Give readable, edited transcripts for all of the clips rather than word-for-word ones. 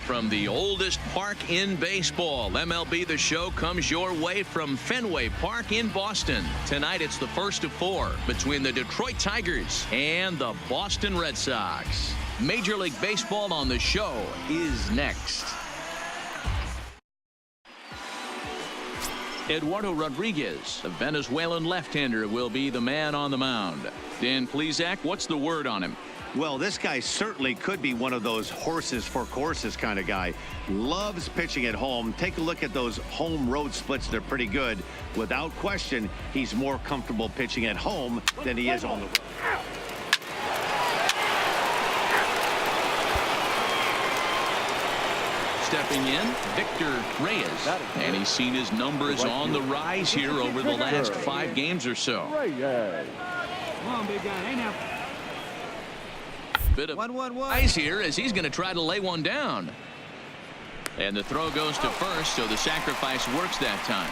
from the oldest park in baseball. MLB The Show comes your way from Fenway Park in Boston. Tonight it's the first of 4 between the Detroit Tigers and the Boston Red Sox. Major League Baseball on The Show is next. Eduardo Rodriguez, a Venezuelan left-hander, will be the man on the mound. Dan Plesac, what's the word on him? Well, this guy certainly could be one of those horses for courses kind of guy. Loves pitching at home. Take a look at those home road splits. They're pretty good. Without question, he's more comfortable pitching at home than he is on the road. Stepping in, Victor Reyes, and he's seen his numbers on the rise here over the last 5 games or so. Come on, big guy. Hey, now. Bit of ice here as he's going to try to lay one down. And the throw goes to first, so the sacrifice works that time.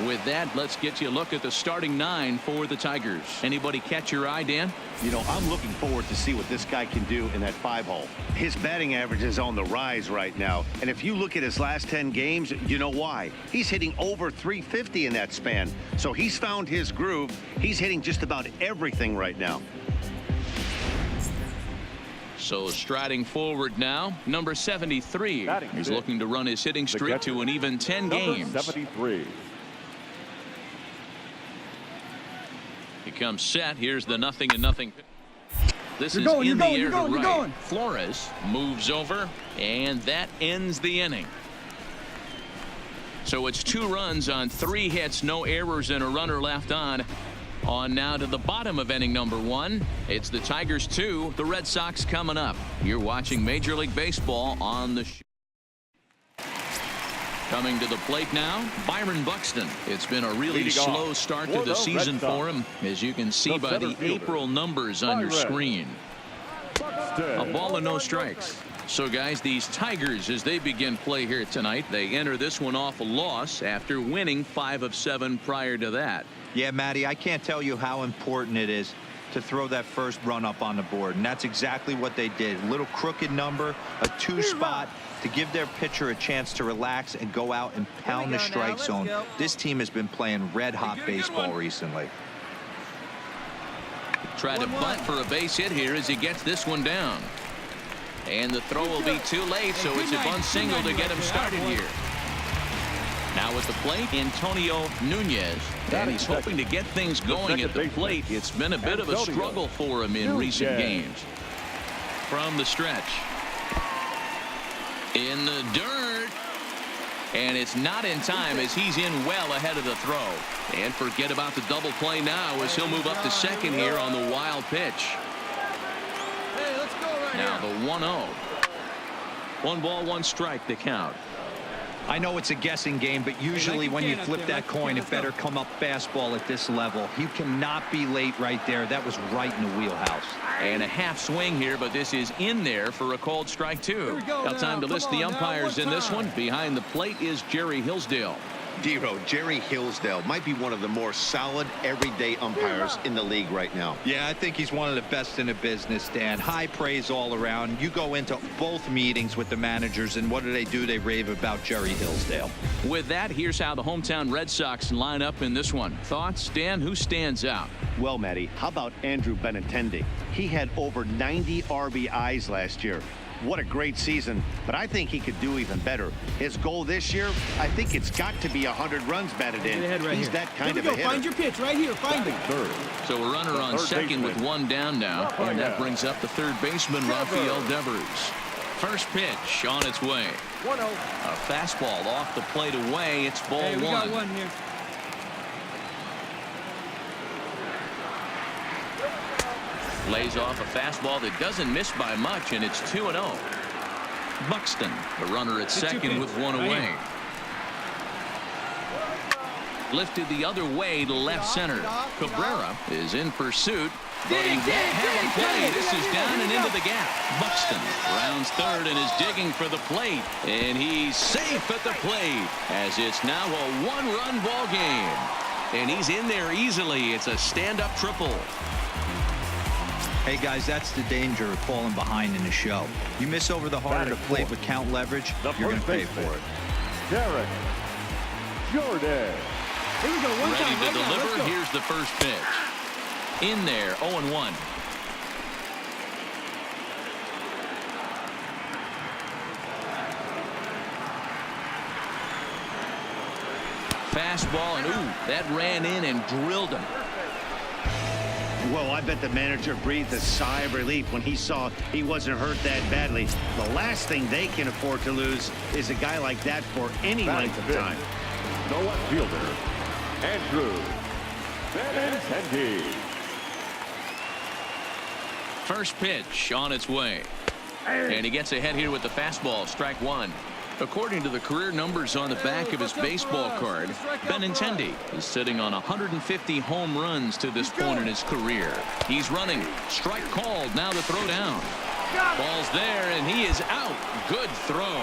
With that, let's get you a look at the starting 9 for the Tigers. Anybody catch your eye, Dan? You know, I'm looking forward to see what this guy can do in that 5-hole. His batting average is on the rise right now. And if you look at his last 10 games, you know why. He's hitting over 350 in that span. So he's found his groove. He's hitting just about everything right now. So striding forward now, number 73. He's looking to run his hitting streak to an even 10 games. 73. He comes set. Here's the 0-0. This is in the air to right. Flores moves over, and that ends the inning. So it's 2 runs on 3 hits, no errors, and a runner left on. On now to the bottom of inning number 1. It's the Tigers 2, the Red Sox coming up. You're watching Major League Baseball on the show. Coming to the plate now, Byron Buxton. It's been a really slow start to the season for him, as you can see by the April numbers on your screen. A ball and no strikes. So, guys, these Tigers, as they begin play here tonight, they enter this one off a loss after winning 5 of 7 prior to that. Yeah, Matty, I can't tell you how important it is to throw that first run up on the board, and that's exactly what they did. A little crooked number, a 2 spot to give their pitcher a chance to relax and go out and pound the strike zone. This team has been playing red-hot baseball recently. Try to bunt for a base hit here as he gets this one down. And the throw will be too late, so it's a bunt single to get him started here. Now at the plate, Antonio Nunez, and he's hoping to get things going at the plate. It's been a bit of a struggle for him in recent games. From the stretch. In the dirt. And it's not in time as he's in well ahead of the throw. And forget about the double play now as he'll move up to second here on the wild pitch. Hey, let's go right now the 1-0. 1 ball, 1 strike the count. I know it's a guessing game, but usually when you flip that coin, it better come up fastball at this level. You cannot be late right there. That was right in the wheelhouse. And a half swing here, but this is in there for a called strike 2. Now time to list the umpires in this one. Behind the plate is Jerry Hillsdale. Dero, Jerry Hillsdale might be one of the more solid everyday umpires in the league right now. Yeah, I think he's one of the best in the business, Dan. High praise all around. You go into both meetings with the managers, and what do? They rave about Jerry Hillsdale. With that, here's how the hometown Red Sox line up in this one. Thoughts, Dan? Who stands out? Well, Matty, how about Andrew Benintendi? He had over 90 RBIs last year. What a great season, but I think he could do even better. His goal this year, I think it's got to be 100 runs batted in. He's that kind of a hitter. Find your pitch right here. Find it. So a runner on second with 1 down now, and that brings up the third baseman, Rafael Devers. First pitch on its way. 1-0. A fastball off the plate away. It's ball 1. We got 1 here. Lays off a fastball that doesn't miss by much, and it's 2-0. Buxton, the runner at second with 1 away. Lifted the other way to left center. Cabrera is in pursuit, but he won't have a play. This is down and into the gap. Buxton rounds third and is digging for the plate, and he's safe at the plate as it's now a 1-run ball game. And he's in there easily. It's a stand-up triple. Hey, guys, that's the danger of falling behind in the show. You miss over the harder to plate with count leverage, you're going to pay for it. Derek Jordan. Here we go. One Ready time, to right now. Let's deliver. go. Here's the first pitch. In there, 0-1. Fastball, and ooh, that ran in and drilled him. Well, I bet the manager breathed a sigh of relief when he saw he wasn't hurt that badly. The last thing they can afford to lose is a guy like that for any length of time. The left fielder, Andrew Benintendi. First pitch on its way. And he gets ahead here with the fastball, strike one. According to the career numbers on the back of his baseball card, Benintendi is sitting on 150 home runs to this point in his career. He's running. Strike called. Now the throw down. Ball's there, and he is out. Good throw.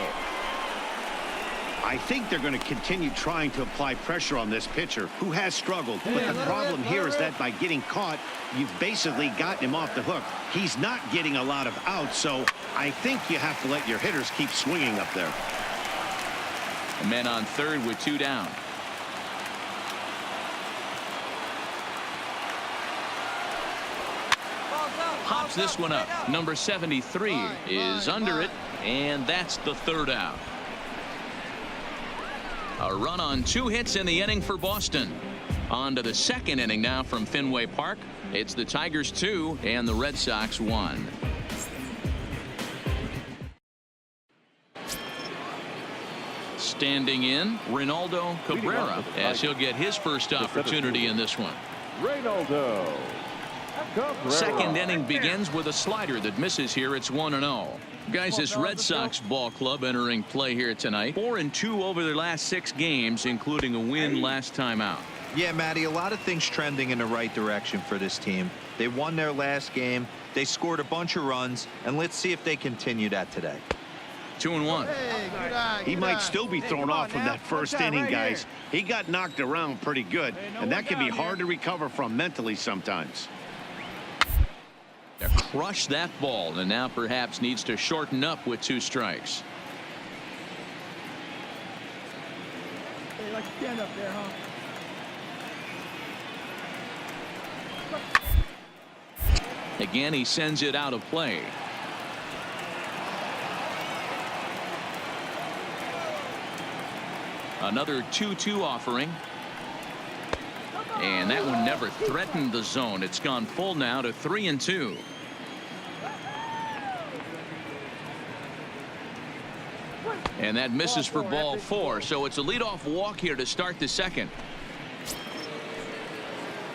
I think they're going to continue trying to apply pressure on this pitcher who has struggled. But the problem here is that by getting caught, you've basically gotten him off the hook. He's not getting a lot of outs, so I think you have to let your hitters keep swinging up there. A man on third with two down. Pops this one up. Number 73 is under it, and that's the third out. A run on 2 hits in the inning for Boston. On to the second inning now from Fenway Park. It's the Tigers 2 and the Red Sox 1. Standing in, Ronaldo Cabrera, as he'll get his first opportunity in this one. Ronaldo Cabrera. Second inning begins with a slider that misses here. It's 1-0. Guys, this Red Sox ball club entering play here tonight. 4-2 over their last 6 games, including a win last time out. Yeah, Matty, a lot of things trending in the right direction for this team. They won their last game. They scored a bunch of runs, and let's see if they continue that today. 2-1. He might still be thrown off from that first inning, guys. He got knocked around pretty good, and that can be hard to recover from mentally sometimes. Crushed that ball, and now perhaps needs to shorten up with 2 strikes. Hey, like stand up there, huh? Again, he sends it out of play. Another 2-2 offering. And that one never threatened the zone. It's gone full now to 3-2. And that misses for ball 4. So it's a leadoff walk here to start the second.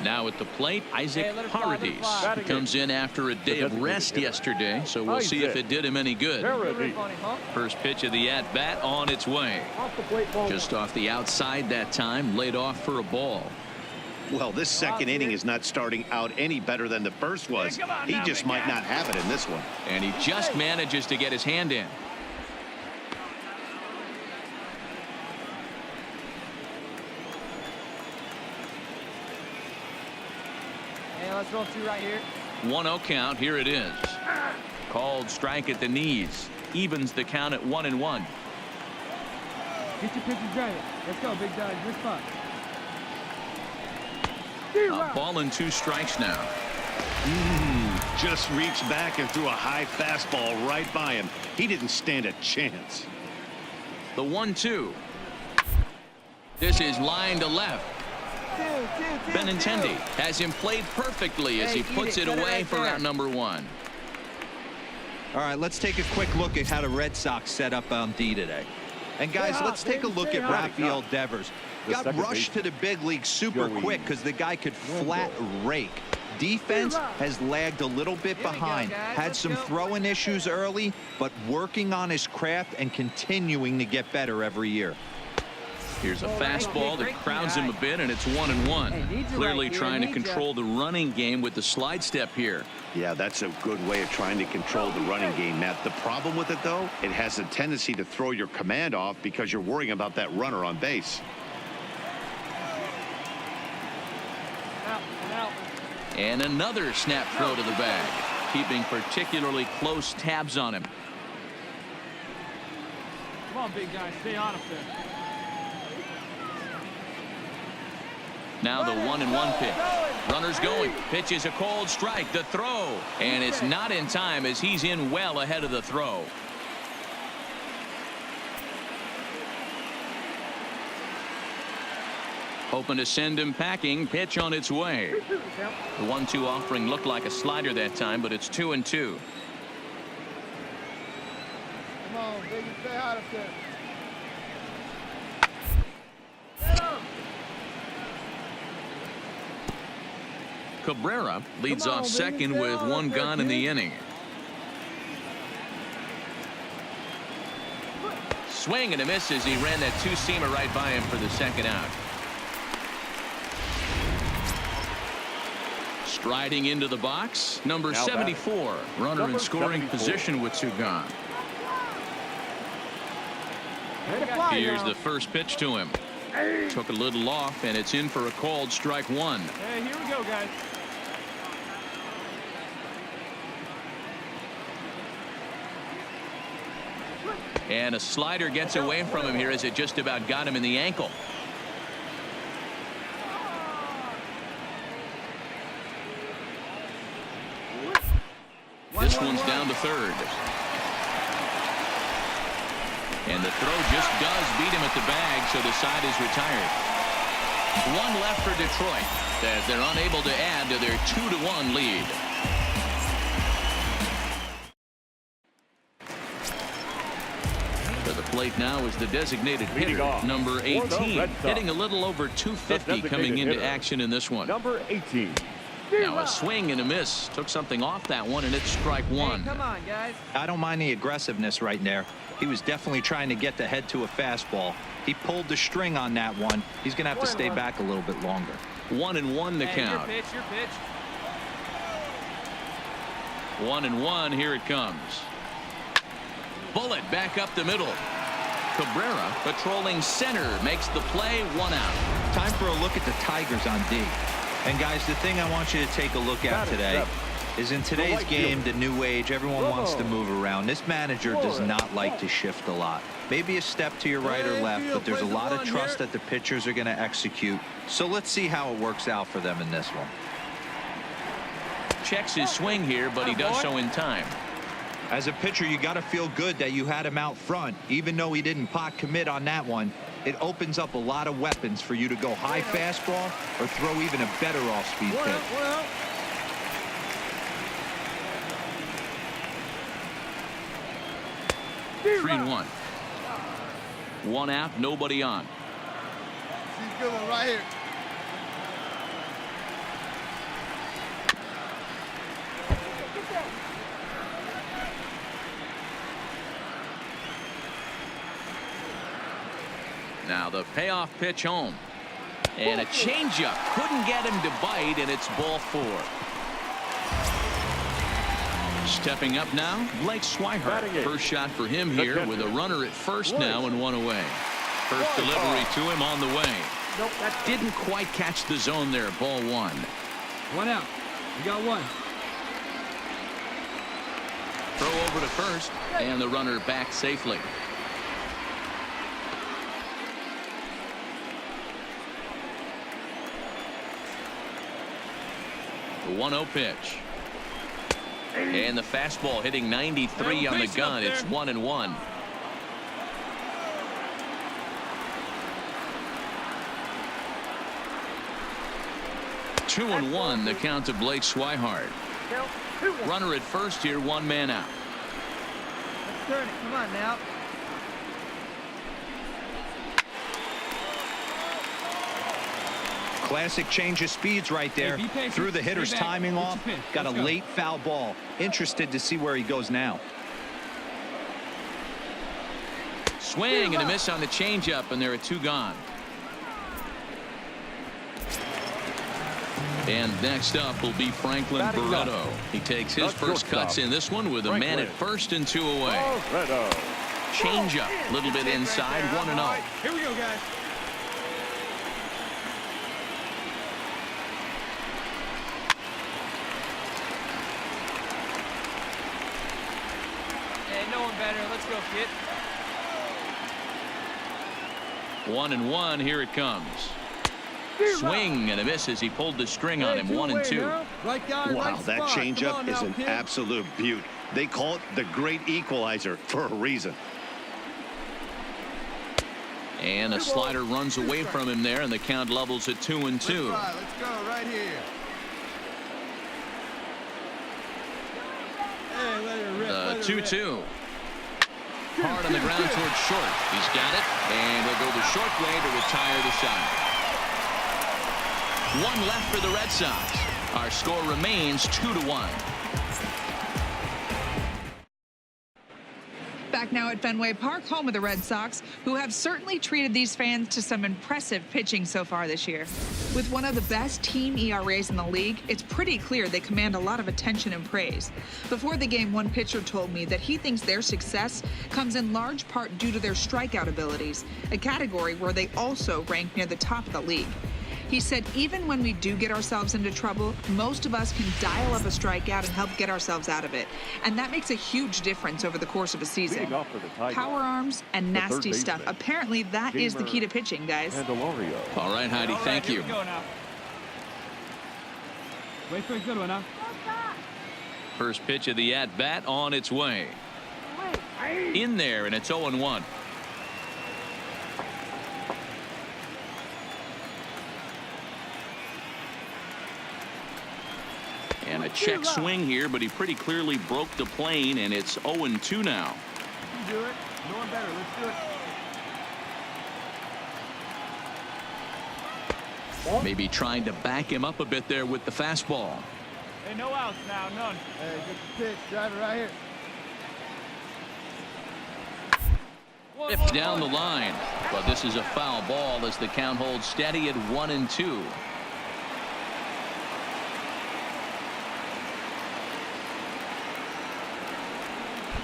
Now at the plate, Isaac Paredes. He comes in after a day of rest yesterday, so we'll see if it did him any good. First pitch of the at-bat on its way. Just off the outside that time, laid off for a ball. Well, this second inning is not starting out any better than the first was. He just might not have it in this one. And he just manages to get his hand in. Let's roll 2 right here. 1-0 count. Here it is. Called strike at the knees. Evens the count at 1-1. Get your pitches ready. Let's go, big dog. Good spot. A ball and 2 strikes now. Just reached back and threw a high fastball right by him. He didn't stand a chance. The 1-2. This is line to left. Benintendi has him played perfectly as he puts it away for out number 1. All right, let's take a quick look at how the Red Sox set up on D today. And guys, let's take a look at Rafael Devers. Got rushed to the big league super quick because the guy could flat rake. Defense has lagged a little bit behind. Had some throwing issues early, but working on his craft and continuing to get better every year. Here's a fastball that crowds him a bit, and it's 1-1. Clearly trying to control the running game with the slide step here. Yeah, that's a good way of trying to control the running game, Matt. The problem with it, though, it has a tendency to throw your command off because you're worrying about that runner on base. And another snap throw to the bag. keeping particularly close tabs on him. Come on, big guy. Stay on him there. Now the 1-1 pitch. Runners going. Pitch is a cold strike. The throw. And it's not in time as he's in well ahead of the throw. Hoping to send him packing. Pitch on its way. The 1-2 offering looked like a slider that time, but it's 2-2. Come on, baby. Stay out of there. Cabrera leads off second with one gone in the inning. Swing and a miss as he ran that two-seamer right by him for the second out. Striding into the box, number 74. Runner in scoring position with two gone. Here's the first pitch to him. Took a little off, and it's in for a called strike one. Hey, here we go, guys. And a slider gets away from him here as it just about got him in the ankle. This one's down to third. And the throw just does beat him at the bag, so the side is retired. One left for Detroit as they're unable to add to their 2-1 lead. To the plate now is the designated hitter, number 18, hitting a little over 250 coming into action in this one. Number 18. Now a swing and a miss. Took something off that one, and it's strike one. Hey, come on, guys. I don't mind the aggressiveness right there. He was definitely trying to get the head to a fastball. He pulled the string on that one. He's going to have to stay back a little bit longer. 1-1 the count. Your pitch, your pitch. 1-1. Here it comes. Bullet back up the middle. Cabrera patrolling center makes the play. One out. Time for a look at the Tigers on D. And guys, the thing I want you to take a look at today is in today's game, the new age, everyone wants to move around. This manager does not like to shift a lot. Maybe a step to your right or left, but there's a lot of trust that the pitchers are going to execute. So let's see how it works out for them in this one. Checks his swing here, but he does so in time. As a pitcher, you got to feel good that you had him out front. Even though he didn't pot commit on that one, it opens up a lot of weapons for you to go high fastball or throw even a better off-speed pitch. 3-1. One out, nobody on. She's good one right here. Now the payoff pitch home. And a changeup. Couldn't get him to bite, and it's ball four. Stepping up now, Blake Swihart. First shot for him here with a runner at first now and one away. First delivery to him on the way. Nope, that's Didn't quite catch the zone there. Ball one. one out. We got one. Throw over to first, and the runner back safely. The 1-0 pitch. And the fastball hitting 93 on the gun. It's 1-1. Two and one, the count to Blake Swihart. Runner at first here, one man out. Let's turn it. Come on now. Classic change of speeds right there. Threw the hitter's timing off. Got a late foul ball. Interested to see where he goes now. Swing and a miss on the changeup, and there are two gone. And next up will be Franklin Barreto. He takes his first cuts in this one with a man at first and two away. Changeup, a little bit inside, 1-0. Here we go, guys. Ain't no one better. Let's go, kid. 1-1. Here it comes. Swing and a miss as he pulled the string on him. 1-2. Wow, that changeup is an absolute beaut. They call it the great equalizer for a reason. And a slider runs away from him there, and the count levels at 2-2. Let's go right here. The 2-2. Hard on the ground towards short. He's got it, and he'll go the short way to retire the side. One left for the Red Sox. Our score remains 2-1. Back now at Fenway Park, home of the Red Sox, who have certainly treated these fans to some impressive pitching so far this year. With one of the best team ERAs in the league, it's pretty clear they command a lot of attention and praise. Before the game, one pitcher told me that he thinks their success comes in large part due to their strikeout abilities, a category where they also rank near the top of the league. He said even when we do get ourselves into trouble, most of us can dial up a strikeout and help get ourselves out of it. And that makes a huge difference over the course of a season. Power arms and nasty stuff. Apparently that is the key to pitching, guys. All right, Heidi, thank you. Wait for a good one, huh? First pitch of the at-bat on its way. In there, and it's 0-1. And a check swing here, but he pretty clearly broke the plane, and it's 0-2 now. You do it. No one better. Let's do it. Maybe trying to back him up a bit there with the fastball. Hey, no outs now. None. Hey, good pitch. Drive it right here. If down the line, but this is a foul ball as the count holds steady at 1-2.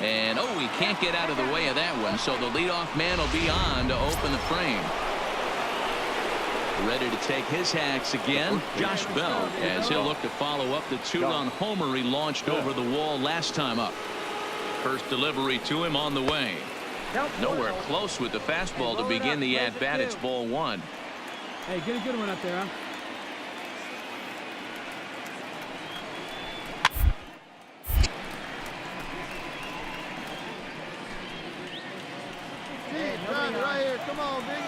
And, oh, he can't get out of the way of that one, so the leadoff man will be on to open the frame. Ready to take his hacks again, Josh Bell, as he'll look to follow up the two-run homer he launched over the wall last time up. First delivery to him on the way. Nowhere close with the fastball to begin the at-bat. It's ball one. Hey, get a good one up there, huh? Right here. Come on, big.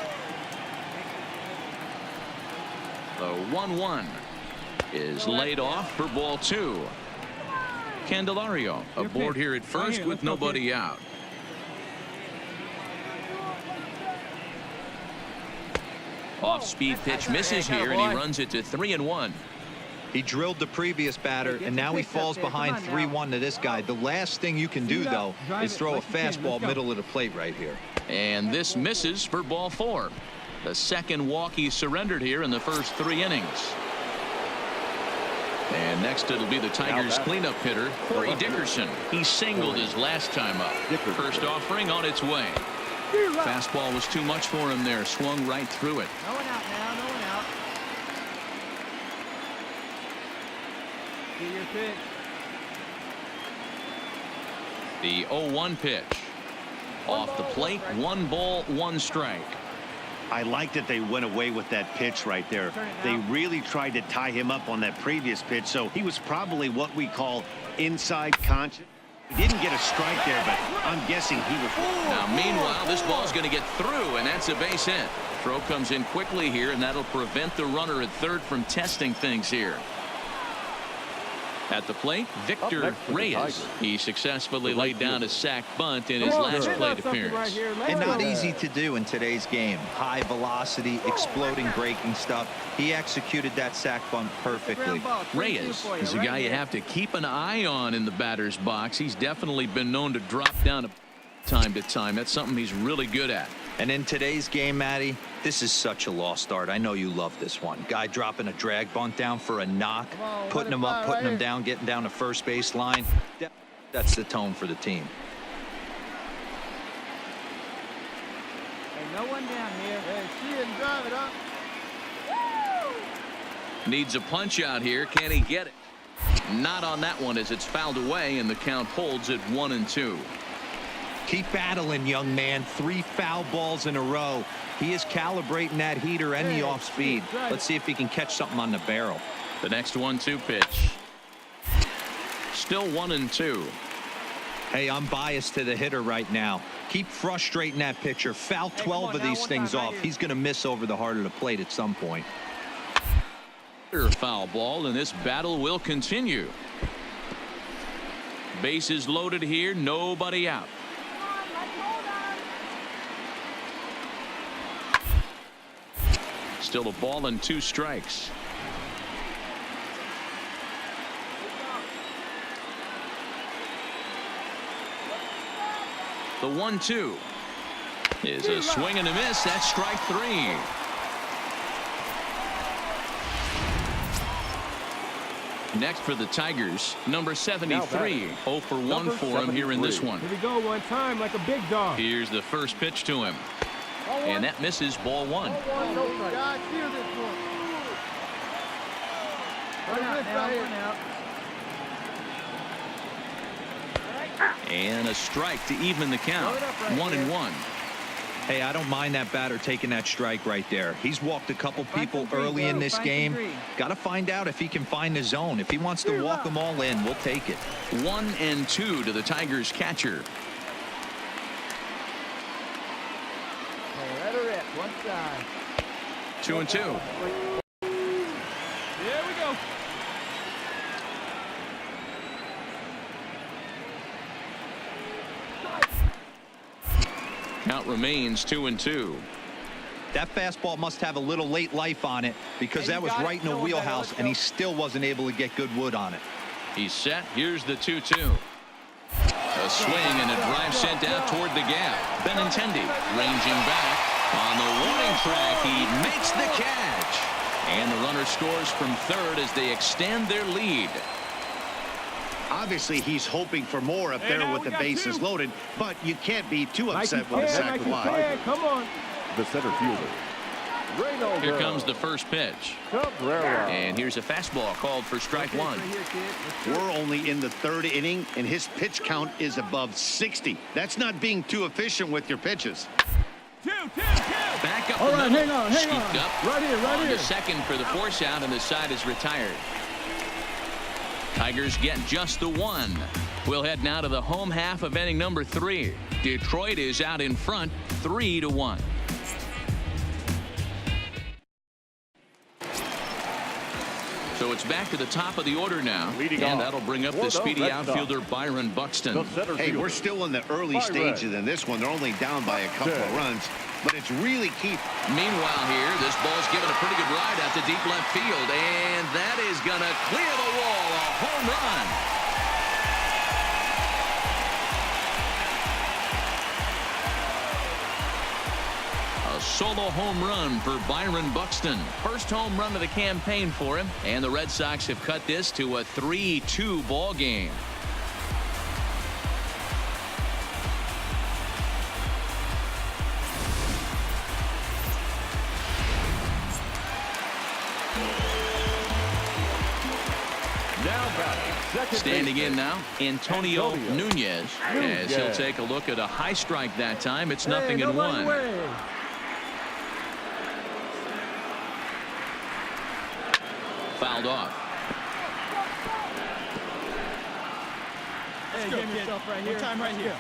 The 1-1 is laid off for ball two. Candelario aboard here at first with nobody out. Off-speed pitch misses here, and he runs it to 3-1. He drilled the previous batter, and now he falls behind 3-1 to this guy. The last thing you can do, though, is throw a fastball middle of the plate right here. And this misses for ball four. The second walk he surrendered here in the first 3 innings. And next it'll be the Tigers cleanup hitter, Corey Dickerson. He singled his last time up. First offering on its way. Fastball was too much for him there. Swung right through it. No one out now. No one out. Get your pitch. The 0-1 pitch. Off the plate, 1 ball, 1 strike. I like that they went away with that pitch right there. They really tried to tie him up on that previous pitch, so he was probably what we call inside conscious. He didn't get a strike there, but I'm guessing he was. Now, meanwhile, this ball's going to get through, and that's a base hit. Throw comes in quickly here, and that'll prevent the runner at third from testing things here. At the plate, Victor Reyes. He successfully laid down a sac bunt in his last plate appearance. And not easy to do in today's game. High velocity, exploding breaking stuff. He executed that sac bunt perfectly. Reyes is a guy you have to keep an eye on in the batter's box. He's definitely been known to drop down time to time. That's something he's really good at. And in today's game, Matty, this is such a lost art. I know you love this one. Guy dropping a drag bunt down for a knock, putting him up, putting him down, getting down to first base line. That's the tone for the team. Hey, no one down here. Hey, see it and drive it up. Needs a punch out here. Can he get it? Not on that one as it's fouled away, and the count holds at 1-2. Keep battling, young man. 3 foul balls in a row. He is calibrating that heater and the off speed. Let's see if he can catch something on the barrel. The next 1-2 pitch. Still 1-2. Hey, I'm biased to the hitter right now. Keep frustrating that pitcher. Foul 12 of these things off. He's going to miss over the heart of the plate at some point. Foul ball, and this battle will continue. Bases loaded here, nobody out. Still a ball and 2 strikes. The 1-2 is a swing and a miss. That's strike 3. Next for the Tigers, number 73. 0 for 1 for him here in this one. Here we go, one time like a big dog. Here's the first pitch to him. And that misses, ball 1. And a strike to even the count. 1-1. Hey, I don't mind that batter taking that strike right there. He's walked a couple people early in this game. Got to find out if he can find the zone. If he wants to walk them all in, we'll take it. 1-2 to the Tigers catcher. Let her rip, one side. 2-2. There we go. Count remains 2-2. That fastball must have a little late life on it because that was right in the wheelhouse, and he still wasn't able to get good wood on it. He's set. Here's the 2-2. A swing and a drive sent out toward the gap. Benintendi ranging back on the warning track. He makes the catch. And the runner scores from third as they extend their lead. Obviously, he's hoping for more up there with the bases loaded, but you can't be too upset with a sac fly. Come on. The center fielder. Here comes the first pitch. And here's a fastball called for strike 1. We're only in the 3rd inning, and his pitch count is above 60. That's not being too efficient with your pitches. Back up the middle. Scooped up. Right here. To second for the force out, and the side is retired. Tigers get just the 1. We'll head now to the home half of inning number 3. Detroit is out in front, 3-1. So it's back to the top of the order now, and that'll bring up the speedy outfielder Byron Buxton. Hey, we're still in the early stages in this one. They're only down by a couple of runs, but it's really key. Meanwhile here, this ball's given a pretty good ride out to deep left field, and that is going to clear the wall. A home run. A solo home run for Byron Buxton. First home run of the campaign for him, and the Red Sox have cut this to a 3-2 ball game. Standing in now, Antonio Nunez, as he'll take a look at a high strike that time. It's 0-1. Fouled off. Hey, give yourself right here. Time right here.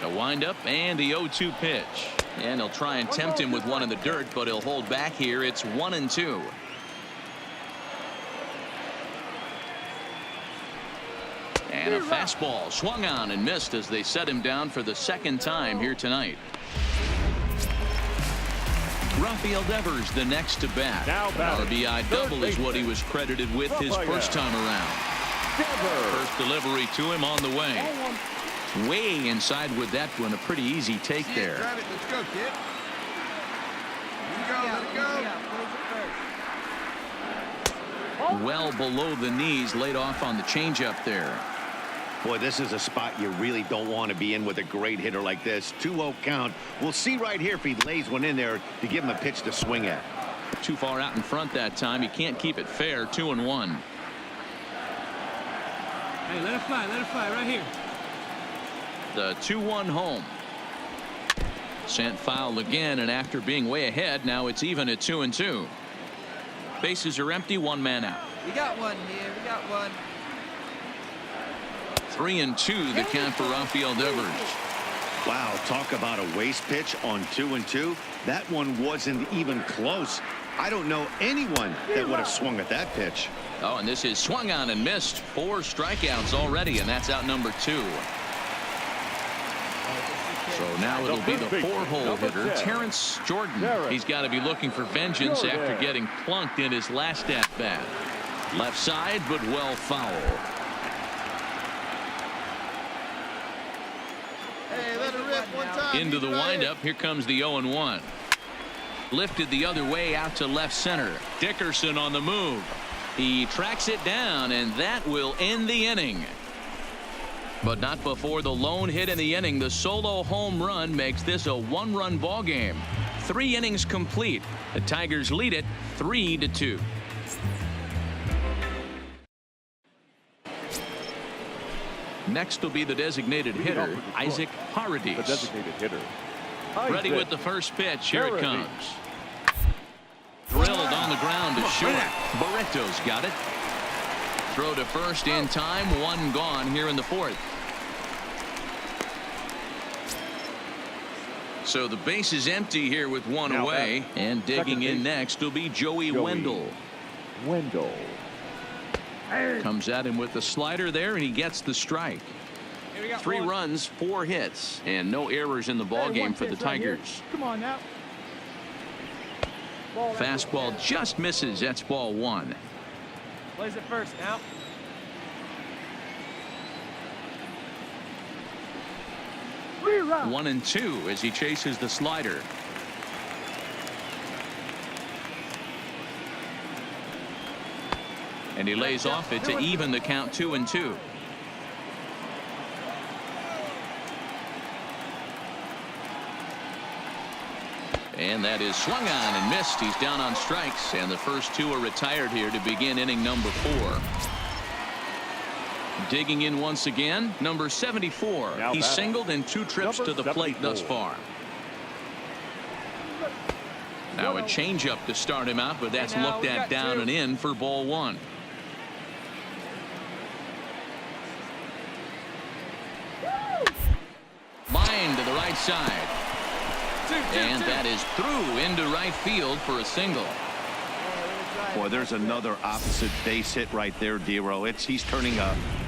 A windup and the 0-2 pitch. And he'll try and tempt him with one in the dirt, but he'll hold back here. It's 1-2. And a fastball swung on and missed as they set him down for the 2nd time here tonight. Rafael Devers the next to bat. An RBI double is what he was credited with his first time around. First delivery to him on the way. Way inside with that one. A pretty easy take there. Let's go, kid. Let it go. Well below the knees, laid off on the changeup there. Boy, this is a spot you really don't want to be in with a great hitter like this. 2-0 count. We'll see right here if he lays one in there to give him a pitch to swing at. Too far out in front that time. He can't keep it fair. 2-1. Hey, let it fly right here. The 2-1 home. Sent foul again, and after being way ahead, now it's even at 2-2. Bases are empty, one man out. We got one here. We got one. 3-2 the count for Rafael Devers. Wow, talk about a waste pitch on 2-2. That one wasn't even close. I don't know anyone that would have swung at that pitch. Oh, and this is swung on and missed. 4 strikeouts already, and that's out number 2. So now it'll be the 4-hole hitter, Terrence Jordan. He's got to be looking for vengeance after getting plunked in his last at-bat. Left side, but well foul. Hey, let it rip one time. Into the windup. Here comes the 0-1. Lifted the other way out to left center. Dickerson on the move. He tracks it down, and that will end the inning. But not before the lone hit in the inning. The solo home run makes this a 1-run ball game. 3 innings complete. The Tigers lead it 3-2. Next will be the designated hitter, Isaac Paradis. The designated hitter. Ready with the first pitch. Here it comes. Drilled on the ground to short. Barreto's got it. Throw to first in time. 1 gone here in the 4th. So the base is empty here with 1 away. And digging in next will be Joey Wendell. Comes at him with the slider there, and he gets the strike. 3 runs, 4 hits, and no errors in the ball game for the Tigers. Come on now. Fastball just misses. That's ball 1. Plays it first now. Rerun. 1-2 as he chases the slider. And he lays off it to even the count 2-2. And that is swung on and missed. He's down on strikes, and the first 2 are retired here to begin inning number 4. Digging in once again, number 74. He's singled in 2 trips to the plate thus far. Now a changeup to start him out, but that's looked at down and in for ball 1. Line to the right side. And that is through into right field for a single. Boy, there's another opposite base hit right there, Dero. He's turning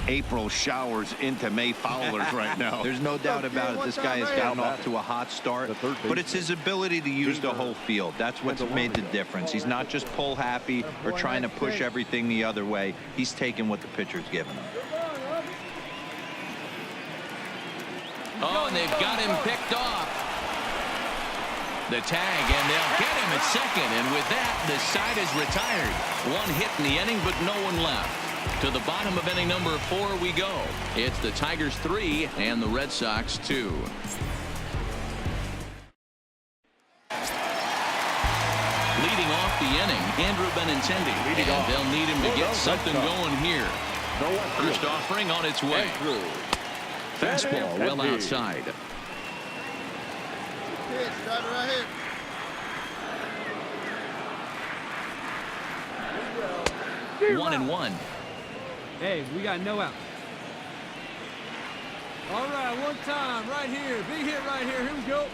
April showers into May foulers right now. There's no doubt about it. This guy has gotten off to a hot start, but it's his ability to use the whole field. That's what's made the difference. He's not just pull happy or trying to push everything the other way. He's taking what the pitcher's giving him. Oh, and they've got him picked off. The tag, and they'll get him at second, and with that, the side is retired. 1 hit in the inning, but no one left. To the bottom of inning number 4 we go. It's the Tigers 3 and the Red Sox 2. Leading off the inning, Andrew Benintendi, and they'll need him to get something going here. First offering on its way. Fastball well outside. Right here. 1-1. Hey, we got no out. All right, one time right here. Big hit right here. Here we go.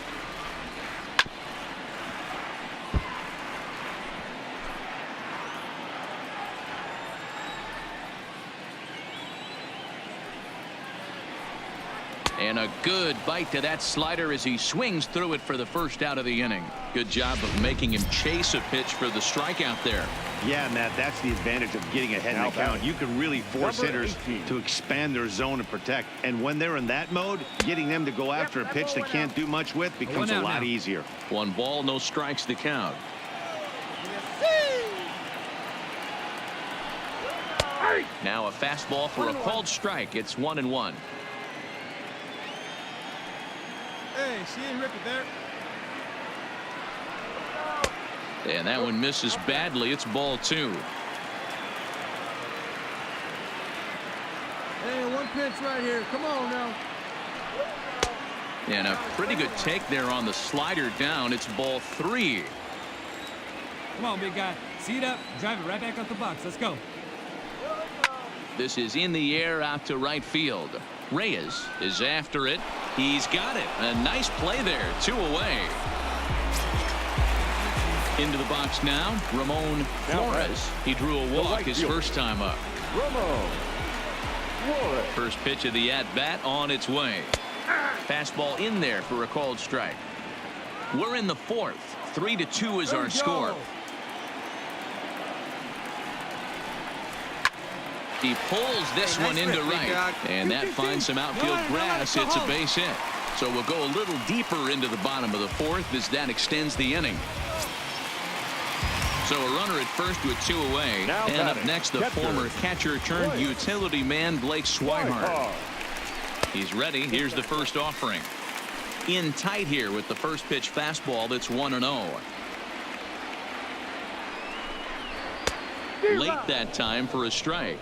And a good bite to that slider as he swings through it for the first out of the inning. Good job of making him chase a pitch for the strikeout there. Yeah, Matt, that's the advantage of getting ahead in the count. You can really force hitters to expand their zone and protect. And when they're in that mode, getting them to go after a pitch they can't do much with becomes a lot easier. 1 ball, no strikes the count. Now a fastball for a called strike. It's 1-1. Hey, she didn't rip it there. And that one misses badly. It's ball 2. Hey, 1 pitch right here. Come on now. And a pretty good take there on the slider down. It's ball 3. Come on, big guy. See it up. Drive it right back out the box. Let's go. This is in the air out to right field. Reyes is after it. He's got it. A nice play there. 2 away. Into the box now, Ramon Flores. He drew a walk his first time up. Ramon Flores. First pitch of the at-bat on its way. Fastball in there for a called strike. We're in the 4th. 3-2 is our score. He pulls this one into right, and that finds some outfield grass. It's a base hit. So we'll go a little deeper into the bottom of the 4th as that extends the inning. So a runner at first with 2 away. And up next, the former catcher turned utility man Blake Swihart. He's ready. Here's the first offering. In tight here with the first pitch fastball that's 1-0. Late that time for a strike.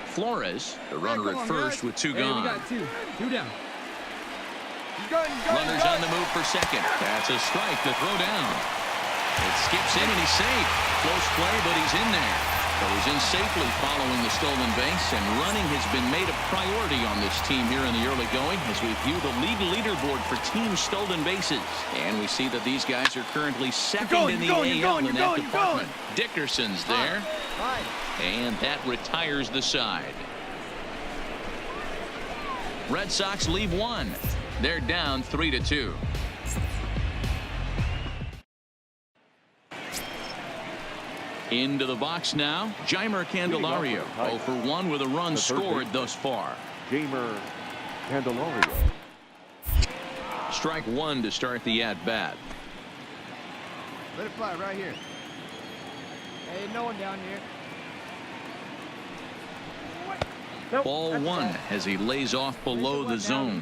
Flores, the runner at first with 2 gone. We got 2 down. Runners on the move for second. That's a strike to throw down. It skips in and he's safe. Close play, but he's in there. So he's in safely following the stolen base, and running has been made a priority on this team here in the early going as we view the league leaderboard for team stolen bases. And we see that these guys are currently second in the AL in that department. Dickerson's there. And that retires the side. Red Sox leave 1. They're down 3-2. Into the box now, Jeimer Candelario. 0 for 1 with a run scored thus far. Jeimer Candelario. Strike 1 to start the at-bat. Let it fly right here. Hey, no one down here. Ball 1 as he lays off below the zone.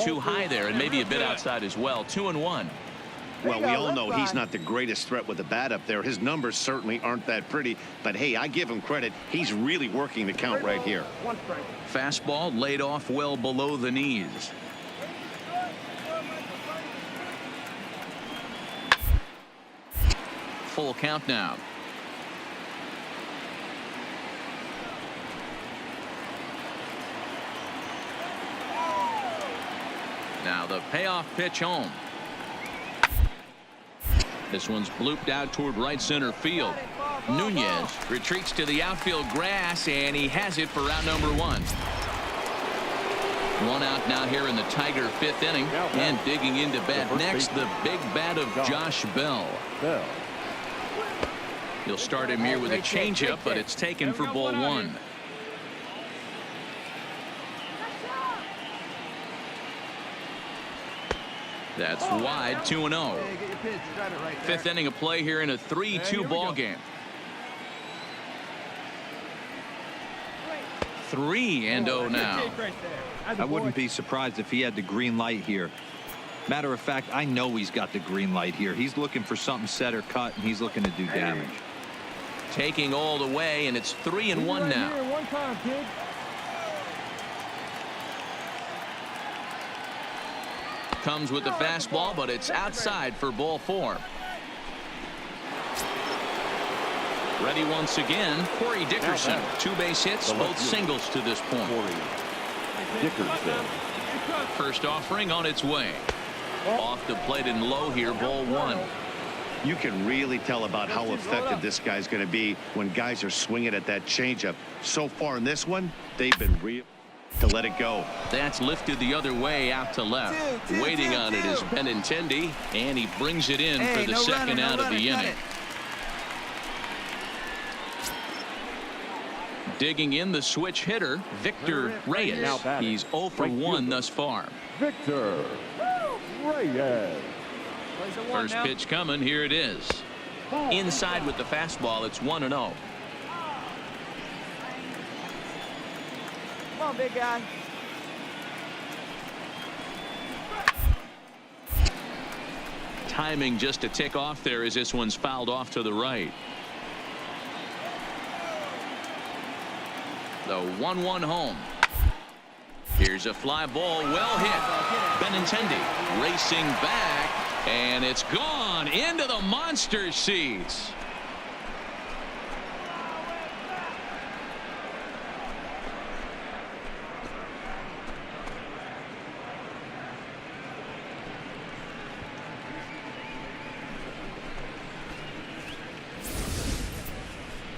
Too high there and maybe a bit outside as well. 2-1. Well, we all know he's not the greatest threat with the bat up there. His numbers certainly aren't that pretty, but hey, I give him credit. He's really working the count right here. Fastball laid off well below the knees. Full count now. Now the payoff pitch home. This one's blooped out toward right center field. Nunez retreats to the outfield grass, and he has it for out number 1. 1 out now here in the Tiger 5th inning. And digging into bat next, the big bat of Josh Bell. He'll start him here with a changeup, but it's taken for ball 1. That's wide. 2-0. 5th inning of play here in a 3-2 ball game. 3-0 now. I wouldn't be surprised if he had the green light here. Matter of fact, I know he's got the green light here. He's looking for something set or cut, and he's looking to do damage. Taking all the way, and it's 3-1 now. Comes with the fastball, but it's outside for ball 4. Ready once again, Corey Dickerson. 2 base hits, both singles to this point. Dickerson. First offering on its way. Off the plate and low here, ball 1. You can really tell about how effective this guy's going to be when guys are swinging at that changeup. So far in this one, they've been real to let it go. That's lifted the other way out to left. Waiting on it is Benintendi, and he brings it in for the second out of the inning. Digging in the switch hitter, Victor Reyes. He's 0 for 1 thus far. Victor Reyes. First pitch coming. Here it is. Inside with the fastball. It's 1-0. Come on, big guy. Timing just to tick off there as this one's fouled off to the right. The 1-1 home. Here's a fly ball, well hit. Benintendi racing back, and it's gone into the monster seats.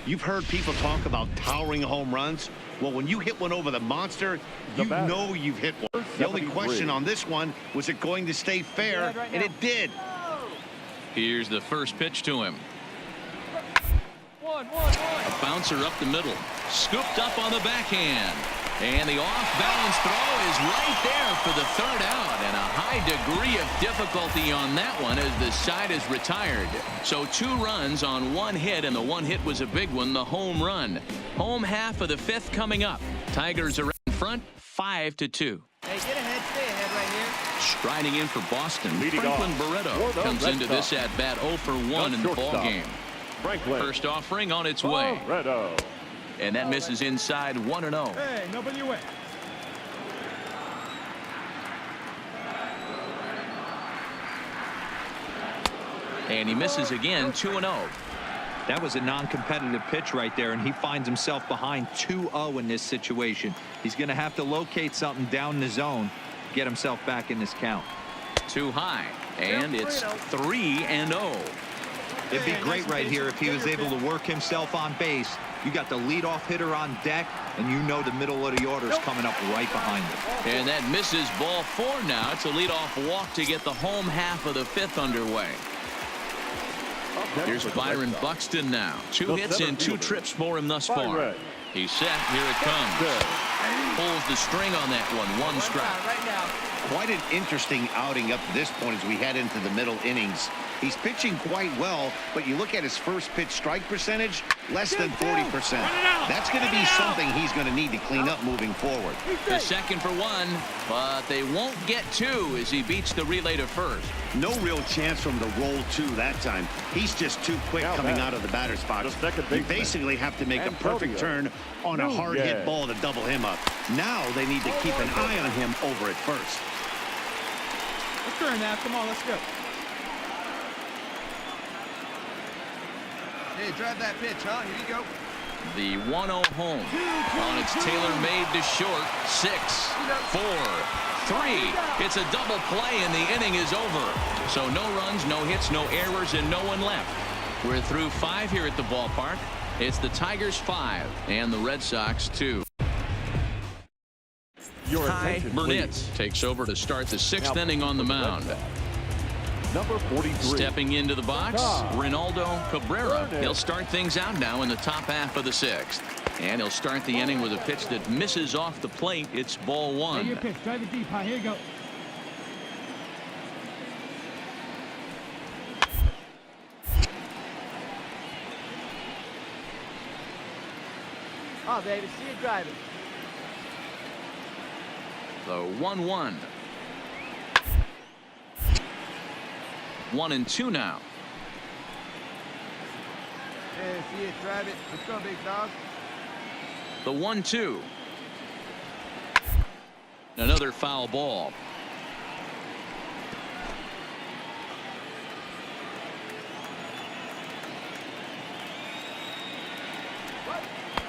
You've heard people talk about towering home runs. Well, when you hit one over the monster, you know you've hit one. The only question on this one, was it going to stay fair? And it did. Here's the first pitch to him. A bouncer up the middle. Scooped up on the backhand. And the off-balance throw is right there for the third out. And a high degree of difficulty on that one as the side is retired. So 2 runs on 1 hit, and the 1 hit was a big one, the home run. Home half of the 5th coming up. Tigers are in front, 5-2. Hey, get ahead, stay ahead right here. Striding in for Boston, Leading Franklin off Barreto comes into this at-bat 0 for 1 in the ball game. Franklin. First offering on its way. Barreto. And that misses inside 1-0. Hey, nobody away. And he misses again, 2-0. That was a non-competitive pitch right there, and he finds himself behind 2-0 in this situation. He's going to have to locate something down the zone, get himself back in this count. Too high, and it's 3-0. It'd be great right here if he was able to work himself on base. You got the leadoff hitter on deck, and you know the middle of the order is coming up right behind him. And that misses ball 4 now. It's a leadoff walk to get the home half of the 5th underway. Here's Byron Buxton now. 2 hits and 2 trips for him thus far. He's set. Here it comes. Pulls the string on that one. 1 strike. Right now. Quite an interesting outing up to this point as we head into the middle innings. He's pitching quite well, but you look at his first pitch strike percentage, less than 40%. That's going to be something he's going to need to clean up moving forward. The second for 1, but they won't get 2 as he beats the relay to first. No real chance for him to roll 2 that time. He's just too quick coming out of the batter's box. You basically have to make a perfect turn on a hard hit ball to double him up. Now they need to keep an eye on him over at first. Let's turn that. Come on, let's go. Hey, drive that pitch, huh? Here you go. The 1-0 home. On its tailor-made to short. 6, 4, 3. It's a double play, and the inning is over. So no runs, no hits, no errors, and no one left. We're through 5 here at the ballpark. It's the Tigers 5 and the Red Sox 2. Ty Burnett takes over to start the 6th inning on the mound. Number 43. Stepping into the box, Ronaldo Cabrera. He'll start things out now in the top half of the 6th. And he'll start the inning with a pitch that misses off the plate. It's ball 1. Hey, your pitch. Drive it deep. High. Here you go. Oh, baby, see you driving. The 1-1. 1-2 now. Hey, see you drive it. Let's go, big dog. The 1-2. Another foul ball.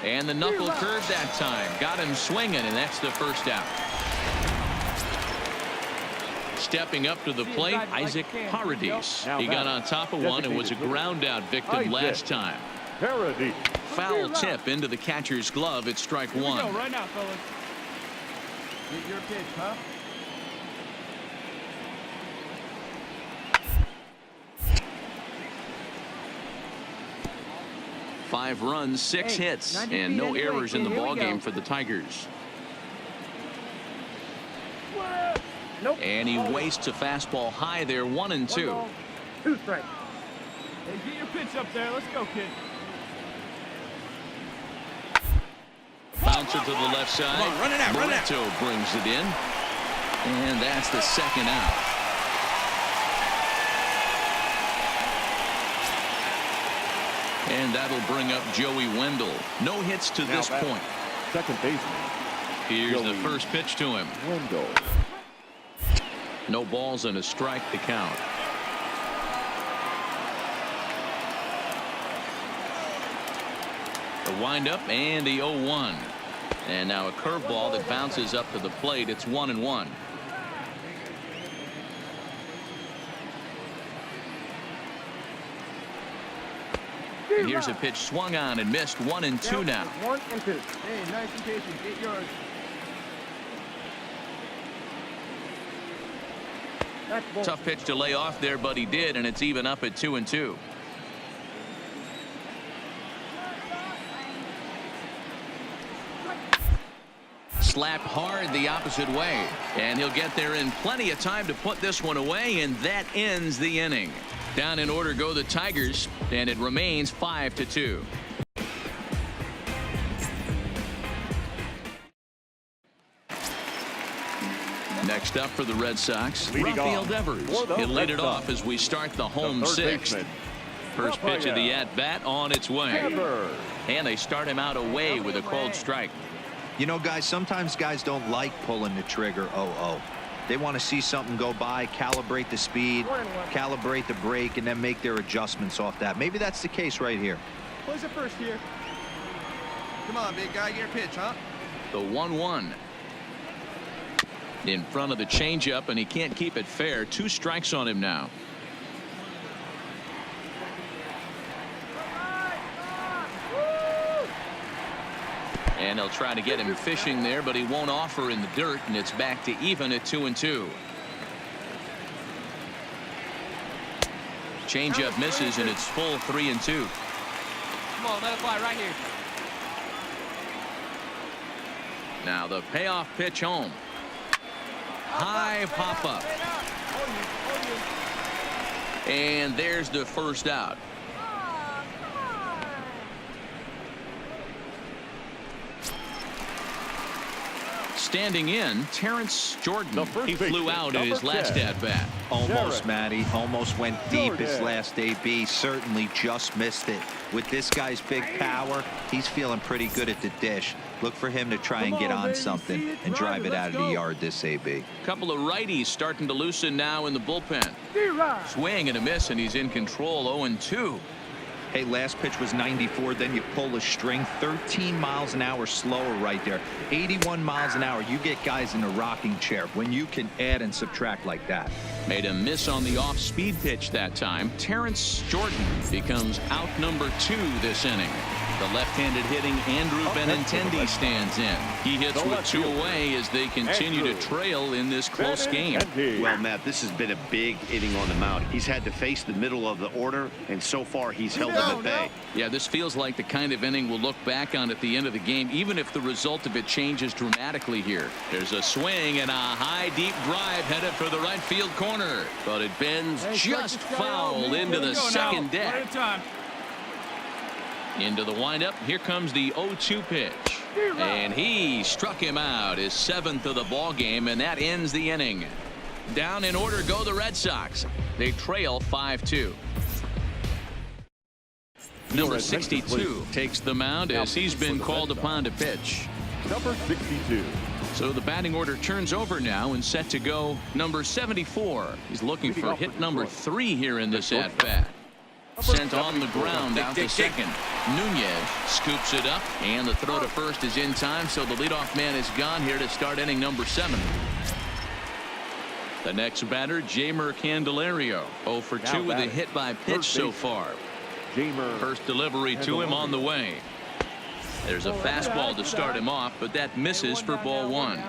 And the knuckle curve that time. Got him swinging, and that's the first out. Stepping up to the plate, Isaac Paradis. He got on top of one and was a ground out victim last time. Foul tip into the catcher's glove. It's strike 1. Go right now, fellas. Get your pitch, huh? Five runs, 6 hits, and no errors in the ballgame for the Tigers. Nope. And he wastes a fastball high there, 1-2. 2 strikes. Hey, get your pitch up there. Let's go, kid. Bouncer to the left side. Run it out, run it out. Barreto brings it in. And that's the second out. And that'll bring up Joey Wendell. No hits to this point. second baseman. Here's the first pitch to him. Wendell. No balls and a strike to count. The windup and the 0-1. And now a curveball that bounces up to the plate. It's 1-1. And here's a pitch swung on and missed. 1-2 now. 1-2. Hey, nice and patient. Get yours. Tough pitch to lay off there, but he did, and it's even up at 2-2. Slapped hard the opposite way, and he'll get there in plenty of time to put this one away, and that ends the inning. Down in order go the Tigers, and it remains 5-2. Next up for the Red Sox, Rafael Devers. He'll lead it off as we start the home sixth. First pitch of the at-bat on its way. And they start him out away with a cold strike. You know, guys, sometimes guys don't like pulling the trigger 0-0. They want to see something go by, calibrate the speed, calibrate the brake, and then make their adjustments off that. Maybe that's the case right here. Who's it first here? Come on, big guy, get your pitch, huh? The 1-1. In front of the changeup, and he can't keep it fair. 2 strikes on him now. And they'll try to get him fishing there, but he won't offer in the dirt, and it's back to even at 2-2. Changeup misses, and it's full 3-2. Come on, let it fly right here. Now the payoff pitch home. High pop up. And there's the first out. Standing in, Terrence Jordan. He flew out in his last at-bat. Almost, Matty. Almost went deep his last AB. Certainly just missed it. With this guy's big power, he's feeling pretty good at the dish. Look for him to try and get on something and drive it out of the yard this AB. Couple of righties starting to loosen now in the bullpen. Swing and a miss, and he's in control. 0-2. Hey, last pitch was 94, then you pull a string. 13 miles an hour slower right there. 81 miles an hour. You get guys in a rocking chair when you can add and subtract like that. Made a miss on the off-speed pitch that time. Terrence Jordan becomes out number 2 this inning. The left-handed hitting Andrew Benintendi stands in. He hits with 2 away as they continue to trail in this close game. Well, Matt, this has been a big inning on the mound. He's had to face the middle of the order, and so far he's held them at bay. Yeah, this feels like the kind of inning we'll look back on at the end of the game, even if the result of it changes dramatically here. There's a swing and a high, deep drive headed for the right field corner, but it bends just foul into the second deck. Into the windup. Here comes the 0-2 pitch, and he struck him out, his 7th of the ball game, and that ends the inning. Down in order go the Red Sox. They trail 5-2. Number 62 takes the mound as he's been called upon to pitch. Number 62. So the batting order turns over now and set to go number 74. He's looking for hit number 3 here in this at-bat. Sent on the ground out to second. Nunez scoops it up, and the throw to first is in time, so the leadoff man is gone here to start inning number 7. The next batter, Jeimer Candelario. 0 for 2 with a hit by pitch so far. First delivery to him on the way. There's a fastball to start him off, but that misses for ball 1.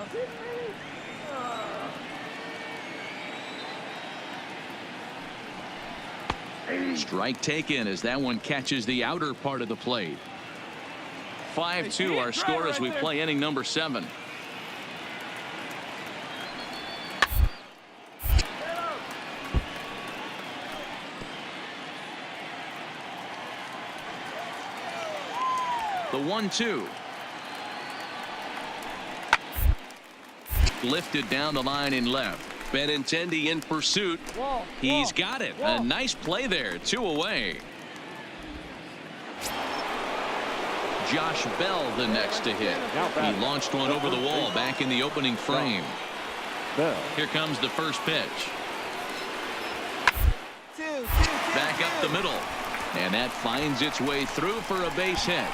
Strike taken as that one catches the outer part of the plate. 5-2 our score as we play inning number 7. The 1-2. Lifted down the line in left. Benintendi in pursuit. He's got it. A nice play there. 2 away. Josh Bell the next to hit. He launched one over the wall back in the opening frame. Here comes the first pitch. Back up the middle. And that finds its way through for a base hit.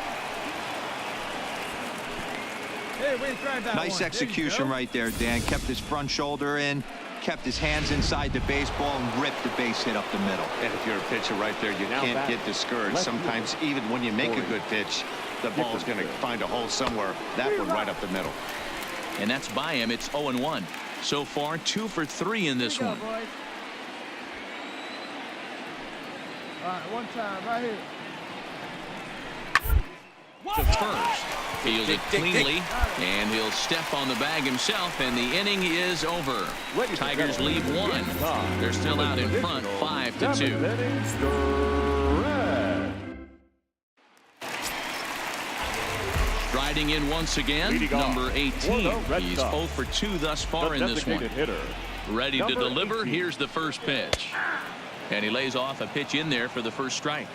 Nice execution right there, Dan. Kept his front shoulder in, kept his hands inside the baseball, and ripped the base hit up the middle. And if you're a pitcher right there, you can't get discouraged. Sometimes even when you make a good pitch, the ball is going to find a hole somewhere. That one right up the middle. And that's by him. It's 0-1. So far, 2 for 3 in this one. Boys. All right, one time, right here. To first. Fielded cleanly, and he'll step on the bag himself, and the inning is over. Tigers lead 1. They're still out in front, 5-2. Striding in once again, number 18. He's 0 for 2 thus far in this one. Ready to deliver. Here's the first pitch. And he lays off a pitch in there for the first strike.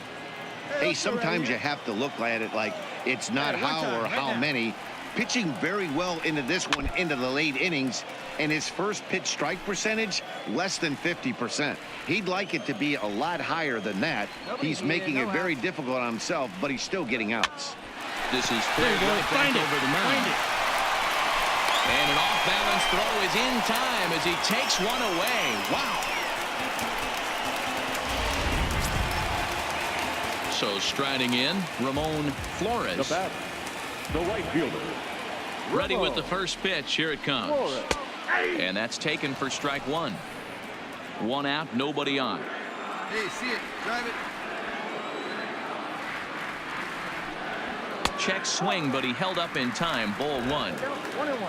Hey, sometimes you have to look at it like it's not how or how many. Pitching very well into this one, into the late innings, and his first pitch strike percentage, less than 50%. He'd like it to be a lot higher than that. He's making it very difficult on himself, but he's still getting outs. This is played right back over the mound. And an off-balance throw is in time as he takes one away. Wow. So striding in, Ramon Flores. The right fielder. Ready with the first pitch. Here it comes. And that's taken for strike 1. 1 out, nobody on. Hey, see it. Drive it. Check swing, but he held up in time. Ball 1. 1-1.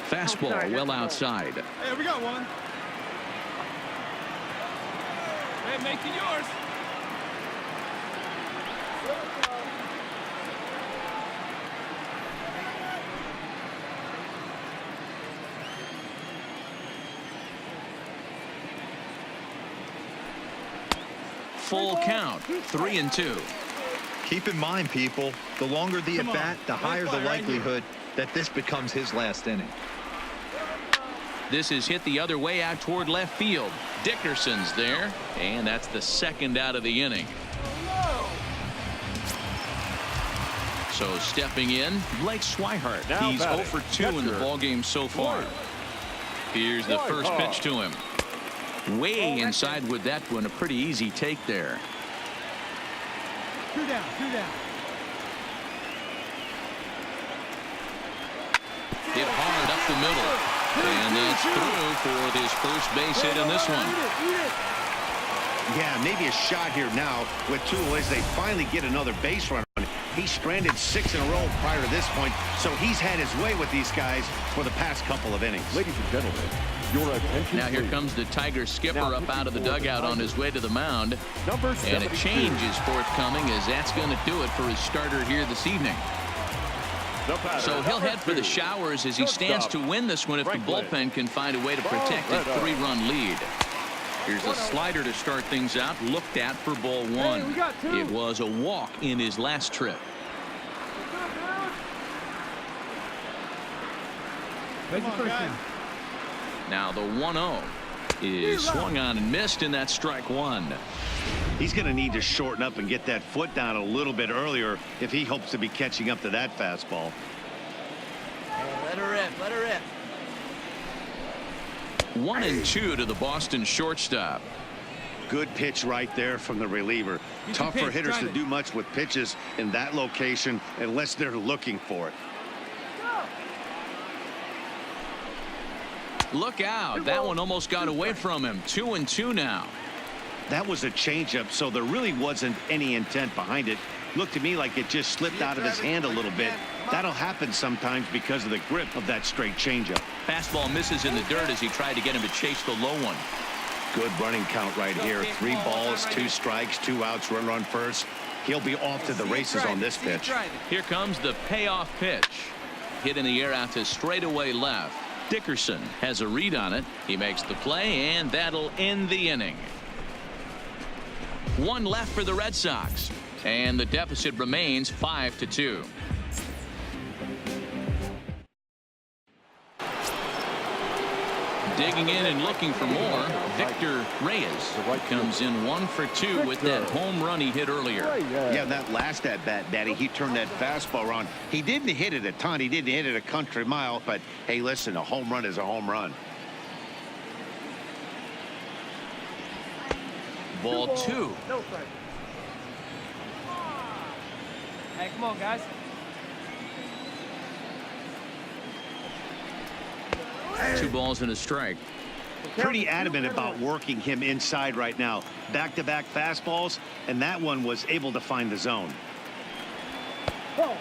Fastball well outside. Hey, we got one. Hey, make it yours. Full count, 3-2. Keep in mind, people, the longer the at-bat, the higher the likelihood that this becomes his last inning. This is hit the other way out toward left field. Dickerson's there, and that's the second out of the inning. So stepping in, Blake Swihart. He's 0 for 2 in the ballgame so far. Here's the first pitch to him. Way inside with that one. A pretty easy take there. 2 down, 2 down. Hit hard up the middle. And it's through for this first base hit in this one. Yeah, maybe a shot here now with 2 as they finally get another base runner. He's stranded 6 in a row prior to this point, so he's had his way with these guys for the past couple of innings. Ladies and gentlemen, your attention. Now here comes the Tiger skipper up out of the dugout on his way to the mound. And a change is forthcoming, as that's going to do it for his starter here this evening. So he'll head for the showers as he stands to win this one if the bullpen can find a way to protect a 3-run lead. Here's a slider to start things out, looked at for ball 1. It was a walk in his last trip. Now the 1-0 is swung on and missed, and that's strike 1. He's going to need to shorten up and get that foot down a little bit earlier if he hopes to be catching up to that fastball. Let her rip, let her rip. 1-2 to the Boston shortstop. Good pitch right there from the reliever. Tough for hitters to do much with pitches in that location unless they're looking for it. Look out. That one almost got away from him. 2-2 now. That was a changeup, so there really wasn't any intent behind it. Looked to me like it just slipped out of his hand a little bit. That'll happen sometimes because of the grip of that straight changeup. Fastball misses in the dirt as he tried to get him to chase the low one. Good running count right here. 3 balls, 2 strikes, 2 outs, run first. He'll be off to the races on this pitch. Here comes the payoff pitch. Hit in the air out to straightaway left. Dickerson has a read on it. He makes the play, and that'll end the inning. One left for the Red Sox, and the deficit remains 5-2. Digging in and looking for more, Victor Reyes comes in 1 for 2 with that home run he hit earlier. Yeah, that last at-bat, Daddy, he turned that fastball around. He didn't hit it a ton. He didn't hit it a country mile. But, hey, listen, a home run is a home run. Ball 2. No strike. Hey, come on, guys. 2 balls and a strike. Pretty adamant about working him inside right now. Back-to-back fastballs, and that one was able to find the zone.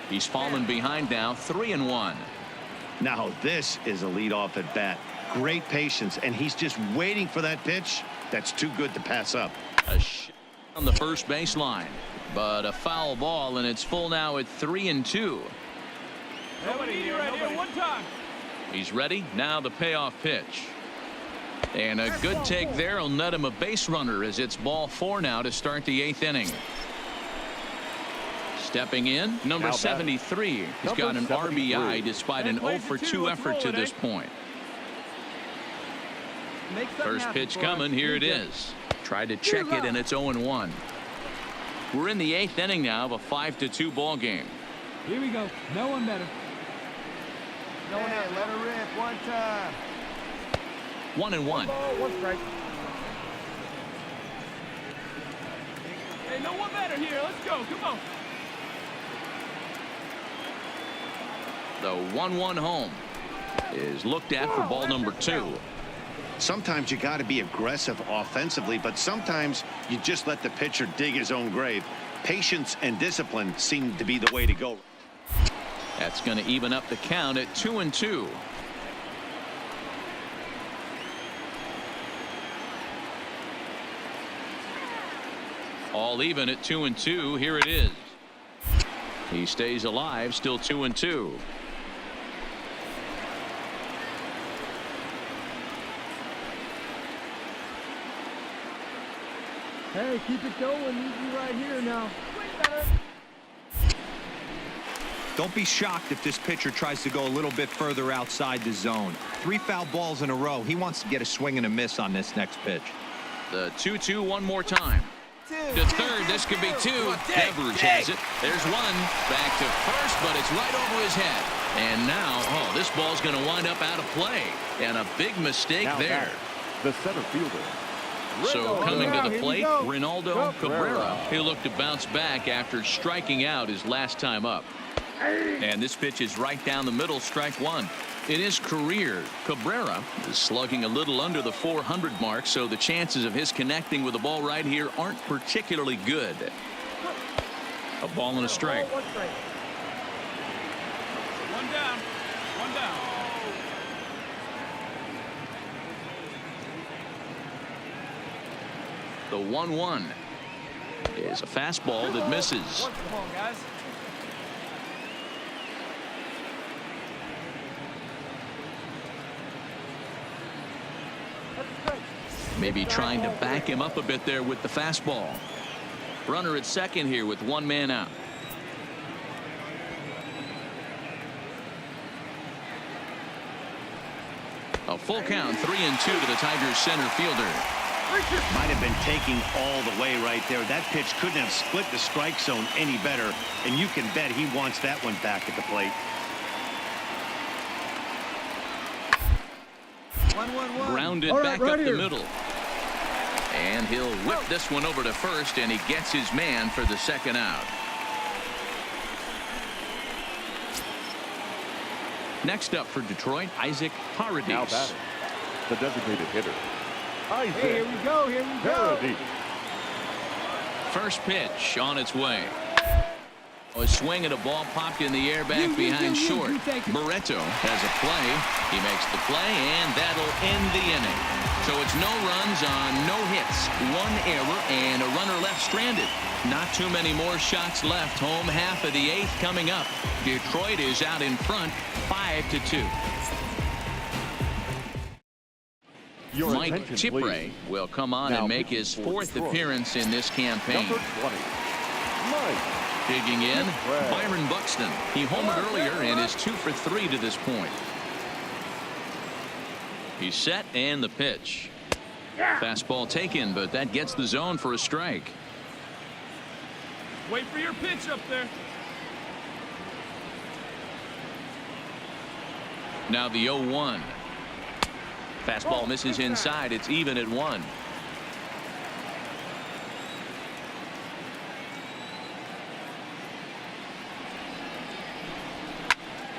He's fallen behind now, 3-1. Now this is a leadoff at bat. Great patience, and he's just waiting for that pitch. That's too good to pass up. A shot on the first baseline, but a foul ball, and it's full now at 3-2. Nobody here, right here, one time. He's ready. Now the payoff pitch. And a good take there will net him a base runner as it's ball 4 now to start the 8th inning. Stepping in, number 73. He's got an RBI despite an 0 for 2 effort to this point. First pitch coming. Here it is. Tried to check it, and it's 0-1. We're in the 8th inning now of a 5-2 ball game. Here we go. No one better. No one out. Let her rip one time. 1-1. Oh, one strike. Hey, no one better here. Let's go. Come on. The 1-1 home is looked at for ball number 2. Sometimes you got to be aggressive offensively, but sometimes you just let the pitcher dig his own grave. Patience and discipline seem to be the way to go. That's going to even up the count at 2-2. All even at 2-2. Here it is. He stays alive, still 2-2. Hey, keep it going. Easy right here now. Don't be shocked if this pitcher tries to go a little bit further outside the zone. 3 foul balls in a row. He wants to get a swing and a miss on this next pitch. The 2-2 one more time. To third, this could be 2. Devers has it. There's 1. Back to first, but it's right over his head. And now, this ball's going to wind up out of play. And a big mistake there. The center fielder. So coming to the plate, Ronaldo Cabrera. He'll look to bounce back after striking out his last time up. And this pitch is right down the middle, strike 1. In his career, Cabrera is slugging a little under the 400 mark, so the chances of his connecting with the ball right here aren't particularly good. A ball and a strike. One down. One down. The 1-1 is a fastball that misses. Come on, guys. Maybe trying to back him up a bit there with the fastball. Runner at second here with 1 man out. A full count, 3-2 to the Tigers center fielder. Might have been taking all the way right there. That pitch couldn't have split the strike zone any better, and you can bet he wants that one back at the plate. 1-1-1. Grounded back up the middle. And he'll whip this one over to first, and he gets his man for the second out. Next up for Detroit, Isaac Paradis. Now batting, the designated hitter. Isaac. Hey, here we go. Here we go. Paradis. First pitch on its way. A swing and a ball popped in the air back behind short. Barreto has a play. He makes the play, and that'll end the inning. So it's no runs on no hits, 1 error, and a runner left stranded. Not too many more shots left. Home half of the 8th coming up. Detroit is out in front, 5-2. Mike Chipre will come on and make his 4th appearance in this campaign. Number 20, Mike. Digging in, Byron Buxton. He homered earlier and is 2 for 3 to this point. He's set and the pitch. Fastball taken, but that gets the zone for a strike. Wait for your pitch up there. Now the 0-1. Fastball misses inside. It's even at 1.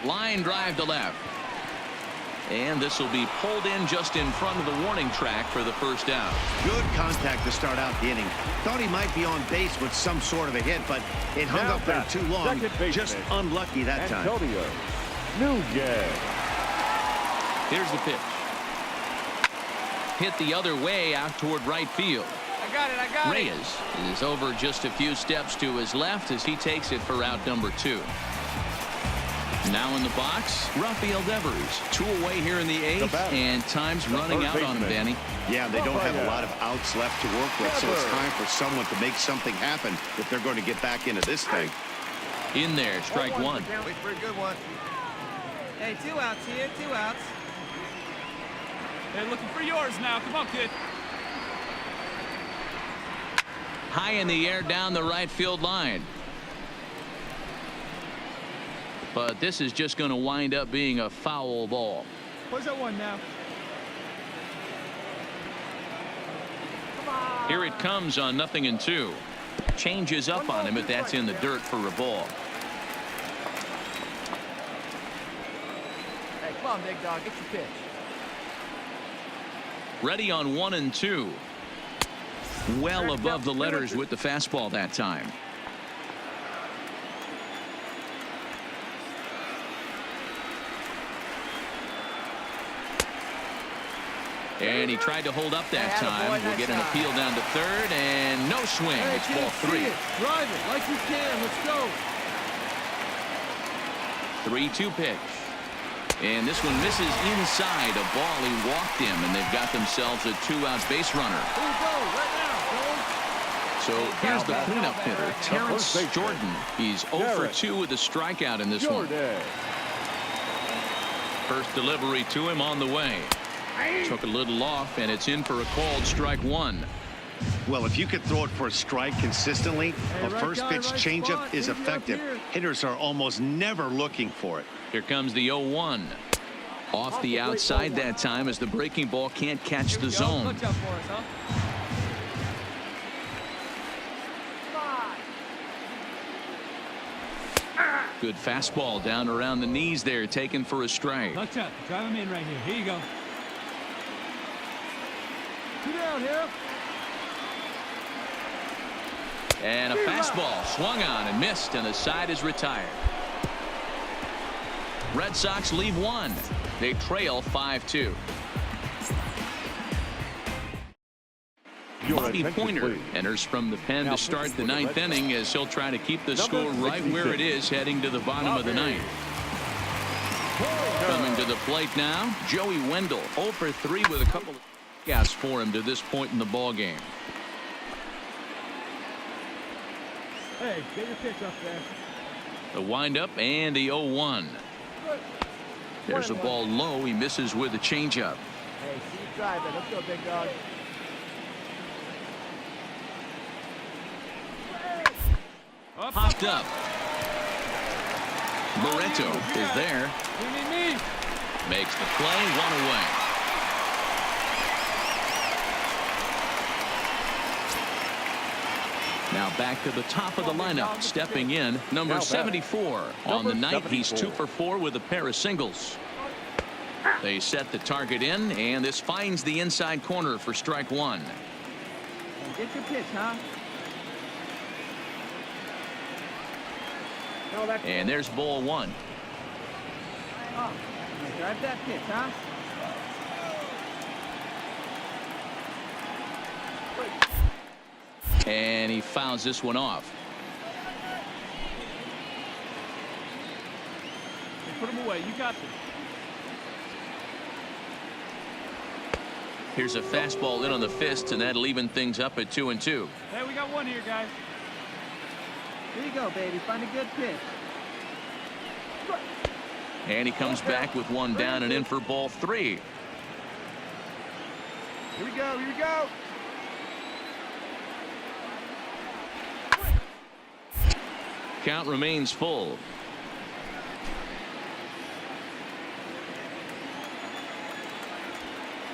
Line drive to left. And this will be pulled in just in front of the warning track for the first out. Good contact to start out the inning. Thought he might be on base with some sort of a hit, but it hung up there too long. Just unlucky that time. Here's the pitch. Hit the other way out toward right field. I got it. Reyes is over just a few steps to his left as he takes it for out number 2. Now in the box, Rafael Devers. 2 away here in the 8th, and time's running out on him, Danny. Yeah, they don't have a lot of outs left to work with, so it's time for someone to make something happen if they're going to get back into this thing. In there, strike 1. Wait for a good one. Hey, 2 outs here, 2 outs. They're looking for yours now. Come on, kid. High in the air down the right field line. But this is just going to wind up being a foul ball. Where's that one now? Here it comes on 0-2. Changes up on him, but that's in the dirt for a ball. Hey, come on, big dog. Get your pitch. Ready on 1-2. Well above the letters with the fastball that time. And he tried to hold up that time. We'll get an appeal down to 3rd, and no swing. It's ball 3. Drive it like you can. Let's go. 3-2 pitch. And this one misses inside a ball. He walked him, and they've got themselves a 2-out base runner. Here we go. Right now. So here's the cleanup hitter, Terrence Jordan. He's 0 for 2 with a strikeout in this one. First delivery to him on the way. Took a little off, and it's in for a called strike 1. Well, if you could throw it for a strike consistently, a first pitch changeup is effective. Hitters are almost never looking for it. Here comes the 0-1. Off the outside that time as the breaking ball can't catch the zone. Watch out for us, huh? Good fastball down around the knees there, taken for a strike. Touch up. Drive him in right here. Here you go. 2 down here. And a fastball swung on and missed, and the side is retired. Red Sox leave 1. They trail 5-2. Bobby Pointer enters from the pen to start the 9th inning as he'll try to keep the score right where it is heading to the bottom of the 9th. Coming to the plate now, Joey Wendell 0 for 3 with a couple of gas for him to this point in the ball game. Hey, get your pitch up there. The windup and the 0-1. There's a ball low. He misses with a changeup. Hey, see you drive it. Let's go, big dog. Popped up. Barreto is there. Me. Makes the play, 1 away. Now back to the top of the lineup, stepping in, number 74. On the night, he's 2 for 4 with a pair of singles. They set the target in, and this finds the inside corner for strike 1. Get your pitch, huh? And there's ball 1. Oh, drive that pitch, huh? And he fouls this one off. Put him away. You got this. Here's a fastball in on the fist, and that'll even things up at 2-2. Hey, we got one here, guys. Here you go, baby. Find a good pitch. And he comes back with one down and in for ball 3. Here we go. Here we go. Count remains full.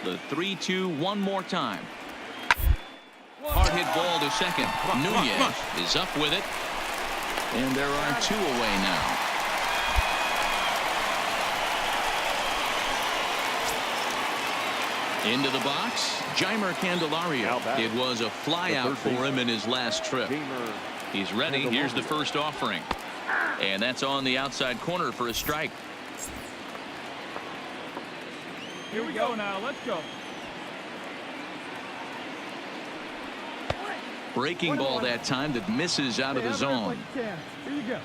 The 3-2 one more time. Hard hit ball to second. Nunez is up with it. And there are 2 away now. Into the box, Jeimer Candelario. It was a flyout for him in his last trip. He's ready. Here's the first offering. And that's on the outside corner for a strike. Here we go now. Let's go. Breaking ball that time that misses out of the zone. Here you go.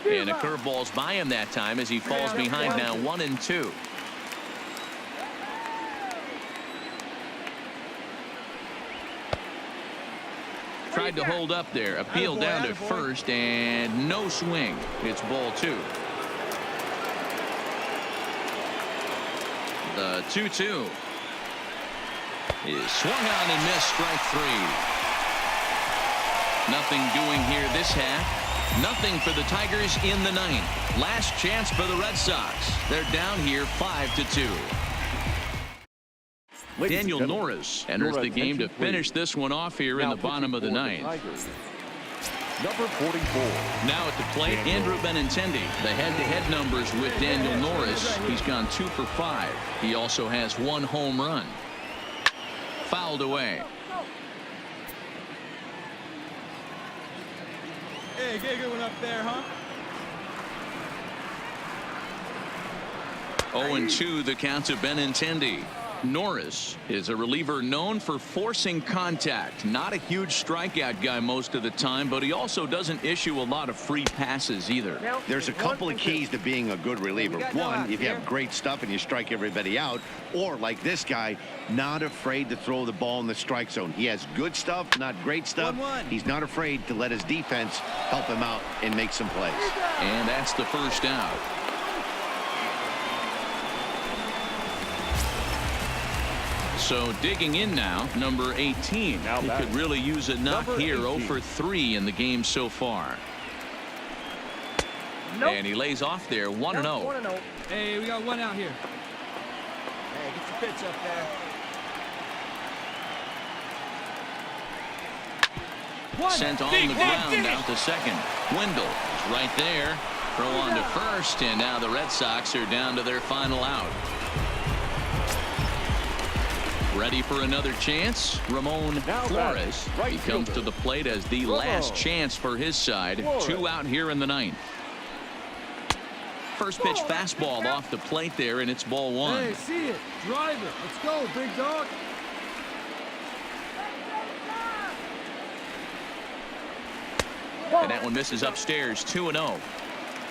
And a curveball's by him that time as he falls behind now 1-2. Tried to hold up there. Appeal down to first and no swing. It's ball 2. The 2-2 is swung on and missed. Strike 3. Nothing doing here this half. Nothing for the Tigers in the 9th. Last chance for the Red Sox. They're down here 5-2. Daniel Norris enters the game to finish this one off here in the bottom of the 9th. Number 44. Now at the plate, Andrew Benintendi. The head-to-head numbers with Daniel Norris. He's gone 2 for 5. He also has 1 home run. Fouled away. Hey, get a good one up there, huh? 0-2 the count to Benintendi. Norris is a reliever known for forcing contact. Not a huge strikeout guy most of the time, but he also doesn't issue a lot of free passes either. There's a couple of keys to being a good reliever. One, if you have great stuff and you strike everybody out, or like this guy, not afraid to throw the ball in the strike zone. He has good stuff, not great stuff. He's not afraid to let his defense help him out and make some plays. And that's the first out. So digging in now, number 18. He could really use a knock here. 0 for 3 in the game so far. And he lays off there 1-0. Hey, we got one out here. Hey, get your pitch up there. Sent on the ground out to second. Wendell is right there. Throw on to first, and now the Red Sox are down to their final out. Ready for another chance. Ramon Flores. He comes to the plate as the last chance for his side. 2 out here in the 9th. First pitch fastball off the plate there, and it's ball 1. Hey, see it. Drive it. Let's go, big dog. And that one misses upstairs. 2-0.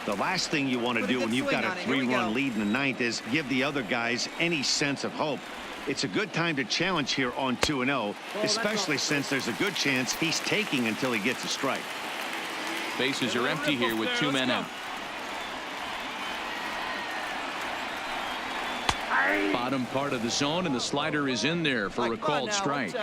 The last thing you want to do when you've got a 3-run lead in the 9th is give the other guys any sense of hope. It's a good time to challenge here on 2-0, especially since there's a good chance he's taking until he gets a strike. Bases are empty here with 2 men out. Bottom part of the zone, and the slider is in there for a called strike.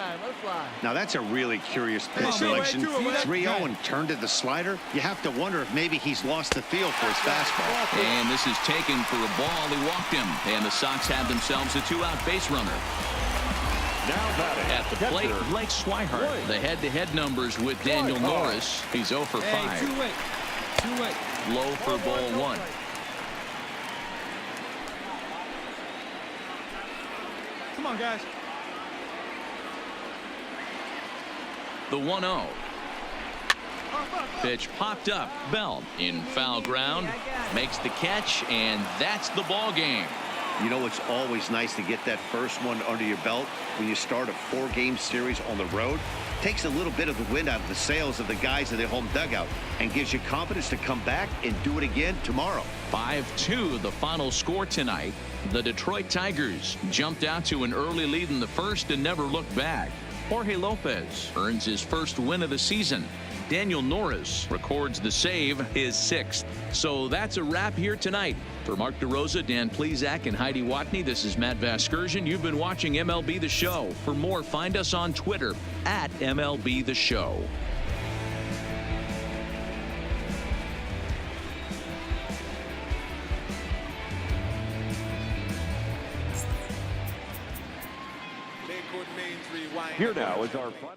Now that's a really curious pitch selection. 3-0 and turned to the slider. You have to wonder if maybe he's lost the feel for his fastball. And this is taken for a ball. He walked him, and the Sox have themselves a 2-out base runner. At the plate, Blake Swihart. The head-to-head numbers with Daniel Norris. He's 0 for 5. Hey, two-way. Low for ball 1. Come on, guys. The 1-0. Pitch popped up. Bell in foul ground. Makes the catch, and that's the ball game. You know, it's always nice to get that first one under your belt when you start a 4-game series on the road. Takes a little bit of the wind out of the sails of the guys in their home dugout and gives you confidence to come back and do it again tomorrow. 5-2 the final score tonight. The Detroit Tigers jumped out to an early lead in the first and never looked back. Jorge Lopez earns his first win of the season. Daniel Norris records the save, his 6th. So that's a wrap here tonight. For Mark DeRosa, Dan Plesac, and Heidi Watney, this is Matt Vasgersian. You've been watching MLB The Show. For more, find us on Twitter at MLB The Show. Here now is our final.